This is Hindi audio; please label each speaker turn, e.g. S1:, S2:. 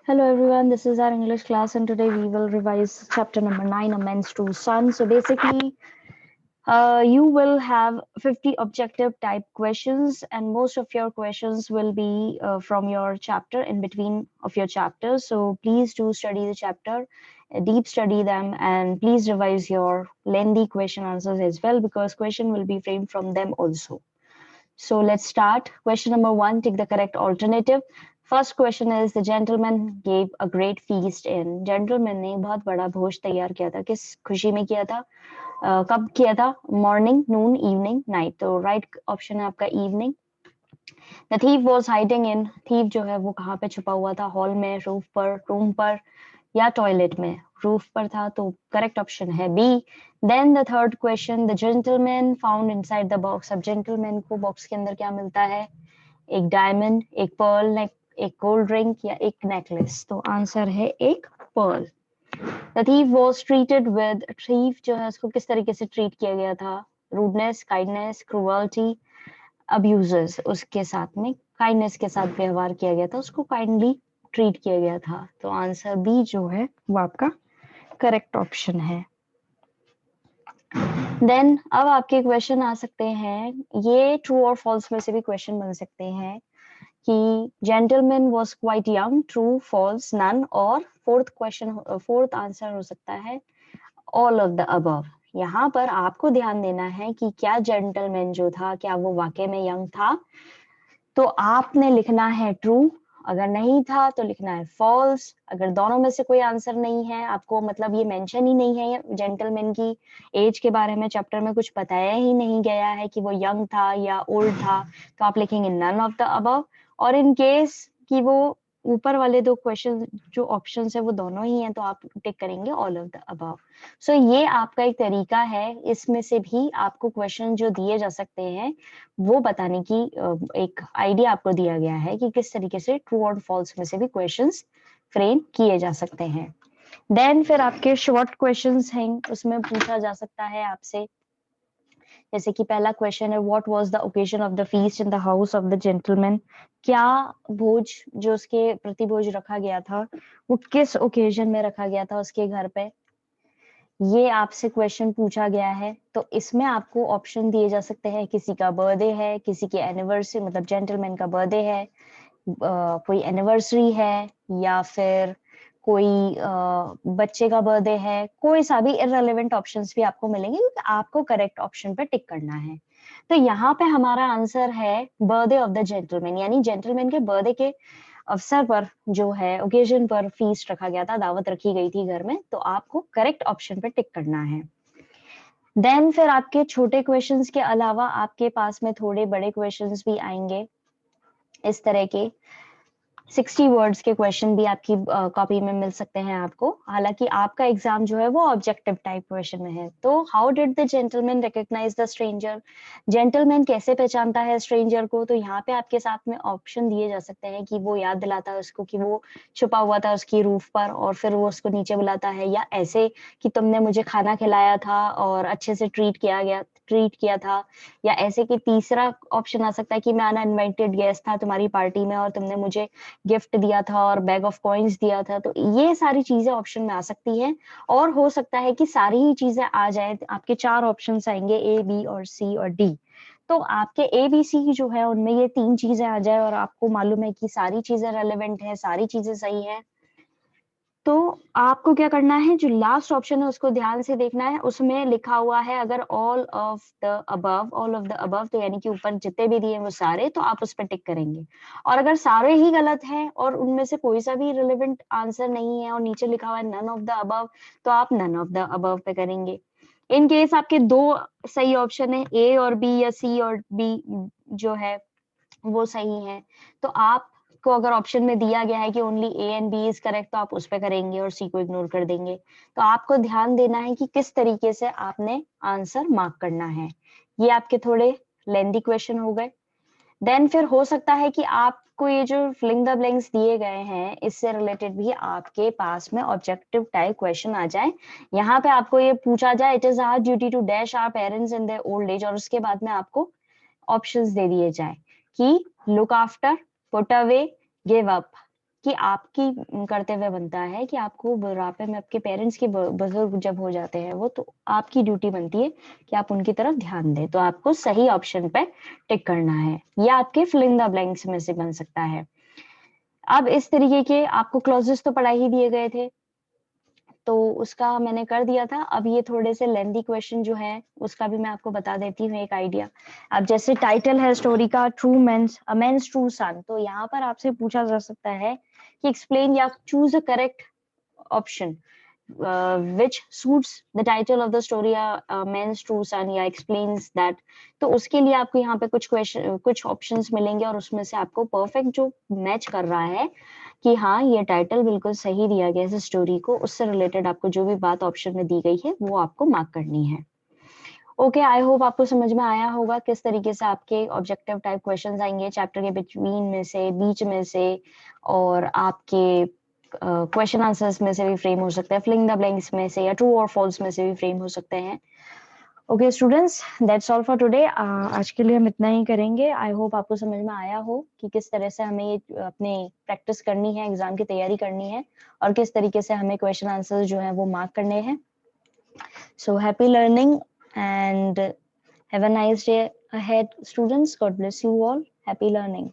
S1: Hello everyone, this is our English class and today we will revise chapter number 9, A Man's True Son. So basically, you will have 50 objective type questions and most of your questions will be from your chapter in between of your chapters. So please do study the chapter, deep study them and please revise your lengthy question answers as well because question will be framed from them also. So let's start. Question number 1, take the correct alternative. First question is the gentleman gave a great feast in. Gentleman ने बहुत बड़ा भोज तैयार किया था. किस खुशी में किया था? कब किया था? मॉर्निंग, नून, इवनिंग, नाइट. तो राइट ऑप्शन है आपका evening. The thief was hiding in. Thief जो है वो कहाँ पे छुपा हुआ था? हॉल में, रूफ पर, रूम पर या टॉयलेट में? रूफ पर था तो करेक्ट ऑप्शन है B. Then the third question, the gentleman found inside the box. अब जेंटलमैन को बॉक्स के अंदर क्या मिलता है? एक डायमंड, एक पर्ल, एक कोल्ड ड्रिंक या एक नेकलेस. तो आंसर है एक pearl. The thief was treated with. Thief जो है उसको किस तरीके से ट्रीट किया गया था? Rudeness, kindness, cruelty, abusers. उसके साथ में काइंडनेस के साथ व्यवहार किया गया था, उसको काइंडली ट्रीट किया गया था. तो आंसर बी जो है वो आपका करेक्ट ऑप्शन है. देन अब आपके क्वेश्चन आ सकते हैं, ये ट्रू और फॉल्स में से भी क्वेश्चन बन सकते हैं कि gentleman was quite young, true, false, none. और फोर्थ क्वेश्चन, फोर्थ आंसर हो सकता है ऑल ऑफ द अबव. यहाँ पर आपको ध्यान देना है कि क्या जेंटलमैन जो था क्या वो वाकई में यंग था? तो आपने लिखना है ट्रू. अगर नहीं था तो लिखना है फॉल्स. अगर दोनों में से कोई आंसर नहीं है, आपको मतलब ये मेंशन ही नहीं है जेंटलमैन की एज के बारे में, चैप्टर में कुछ बताया ही नहीं गया है कि वो यंग था या ओल्ड था, तो आप लिखेंगे नन ऑफ द अबव. और इन केस कि वो ऊपर वाले दो क्वेश्चन जो ऑप्शंस है वो दोनों ही हैं तो आप टिक करेंगे ऑल ऑफ द अबव. सो ये आपका एक तरीका है, इसमें से भी आपको क्वेश्चन जो दिए जा सकते हैं वो बताने की एक आइडिया आपको दिया गया है कि किस तरीके से ट्रू और फॉल्स में से भी क्वेश्चंस फ्रेम किए जा सकते हैं. देन फिर आपके शॉर्ट क्वेश्चंस हैं, उसमें पूछा जा सकता है आपसे, जैसे कि पहला क्वेश्चन है what was the occasion of the feast in the house of the gentleman. क्या भोज जो उसके प्रति भोज रखा गया था वो किस ओकेजन में रखा गया था उसके घर पे? ये आपसे क्वेश्चन पूछा गया है. तो इसमें आपको ऑप्शन दिए जा सकते हैं, किसी का बर्थडे है, किसी की एनिवर्सरी मतलब जेंटलमैन का बर्थडे है, कोई एनिवर्सरी है, या फिर कोई बच्चे का बर्थडे है. कोई सा भी इररिलेवेंट ऑप्शंस भी आपको मिलेंगे क्योंकि आपको करेक्ट ऑप्शन पे टिक करना है. तो यहाँ पे हमारा आंसर है बर्थडे ऑफ द जेंटलमैन, यानी जेंटलमैन के बर्थडे के अवसर पर जो है ओकेजन पर फीस्ट रखा गया था, दावत रखी गई थी घर में. तो आपको करेक्ट ऑप्शन पे टिक करना है. देन फिर आपके छोटे क्वेश्चंस के अलावा आपके पास में थोड़े बड़े क्वेश्चंस भी आएंगे इस तरह के. 60 वर्ड्स के क्वेश्चन भी आपकी कॉपी में मिल सकते हैं आपको. हालांकि आपका एग्जाम जो है वो ऑब्जेक्टिव टाइप क्वेश्चन में है. तो how did the gentleman recognise the stranger? Gentleman कैसे पहचानता है स्ट्रेंजर को? तो यहाँ पे आपके साथ में ऑप्शन दिए जा सकते हैं कि वो याद दिलाता है उसको कि वो छुपा हुआ था उसकी रूफ पर और फिर वो उसको नीचे बुलाता है, या ऐसे कि तुमने मुझे खाना खिलाया था और अच्छे से ट्रीट किया था, या ऐसे कि तीसरा ऑप्शन आ सकता है कि मैं अनइनवाइटेड गेस्ट था तुम्हारी पार्टी में और तुमने मुझे गिफ्ट दिया था और बैग ऑफ कॉइन्स दिया था. तो ये सारी चीजें ऑप्शन में आ सकती हैं. और हो सकता है कि सारी ही चीजें आ जाए. आपके चार ऑप्शंस आएंगे, ए, बी और सी और डी. तो आपके ए, बी, सी जो है उनमें ये तीन चीजें आ जाए और आपको मालूम है कि सारी चीजें रेलेवेंट है, सारी चीजें सही है. तो आपको क्या करना है, जो लास्ट ऑप्शन है उसको ध्यान से देखना है. उसमें लिखा हुआ है अगर ऑल ऑफ द अबव, तो यानी कि ऊपर जितने भी दिए वो सारे, तो आप उस पर टिक करेंगे. और अगर सारे ही गलत हैं और उनमें से कोई सा भी रिलेवेंट आंसर नहीं है और नीचे लिखा हुआ है नन ऑफ द अबव, तो आप नन ऑफ द अबव पे करेंगे. इन केस आपके दो सही ऑप्शन है, ए और बी या सी और बी जो है वो सही है, तो आपको अगर ऑप्शन में दिया गया है कि only A and B is correct, तो आप उस पे करेंगे और सी को इग्नोर कर देंगे. तो आपको ध्यान देना है कि किस तरीके से आपने आंसर मार्क करना है. ये आपके थोड़े लेंदी क्वेश्चन हो गए. देन फिर हो सकता है कि आपको ये जो फिलिंग द ब्लैंक्स दिए गए हैं इससे रिलेटेड भी आपके पास में ऑब्जेक्टिव टाइप क्वेश्चन आ जाए. यहाँ पे आपको ये पूछा जाए it is our duty to dash our parents in their old age, और उसके बाद में आपको ऑप्शंस दे दिए जाए कि look after, put away, give up. कि आपकी कर्तव्य बनता है कि आपको बुढ़ापे में आपके पेरेंट्स के बुजुर्ग जब हो जाते हैं वो, तो आपकी ड्यूटी बनती है कि आप उनकी तरफ ध्यान दें। तो आपको सही ऑप्शन पे टिक करना है, या आपके फिल इन द ब्लैंक्स में से बन सकता है। अब इस तरीके के आपको क्लॉजेस तो पढ़ा ही दिए गए थे, तो उसका मैंने कर दिया था। अब ये थोड़े से लेंथी क्वेश्चन जो है उसका भी मैं आपको बता देती हूँ एक आइडिया। अब जैसे टाइटल है स्टोरी का ट्रू मेंस अ मेंस ट्रू सन, तो यहाँ पर आपसे पूछा जा सकता है कि एक्सप्लेन या choose a correct option which suits the title of the story, man's true son, या explains that। तो उसके लिए आपको यहाँ पे कुछ ऑप्शंस मिलेंगे और उसमें से आपको परफेक्ट जो मैच कर रहा है कि हाँ ये टाइटल बिल्कुल सही दिया गया है इस स्टोरी को, उससे रिलेटेड आपको जो भी बात ऑप्शन में दी गई है वो आपको मार्क करनी है। ओके, आई होप आपको समझ में आया होगा किस तरीके से आपके ऑब्जेक्टिव टाइप क्वेश्चंस आएंगे चैप्टर के बिटवीन में से, बीच में से, और आपके क्वेश्चन आंसर्स में से भी फ्रेम हो सकता है, फिलिंग द ब्लैंक्स में से, या ट्रू और फॉल्स में से भी फ्रेम हो सकते हैं। Okay students, that's all for today. आज के लिए हम इतना ही करेंगे। आई होप आपको समझ में आया हो कि किस तरह से हमें ये अपने प्रैक्टिस करनी है, एग्जाम की तैयारी करनी है, और किस तरीके से हमें क्वेश्चन आंसर्स जो है वो मार्क करने हैं। So happy learning and have a nice day ahead, students. God bless you all. Happy learning.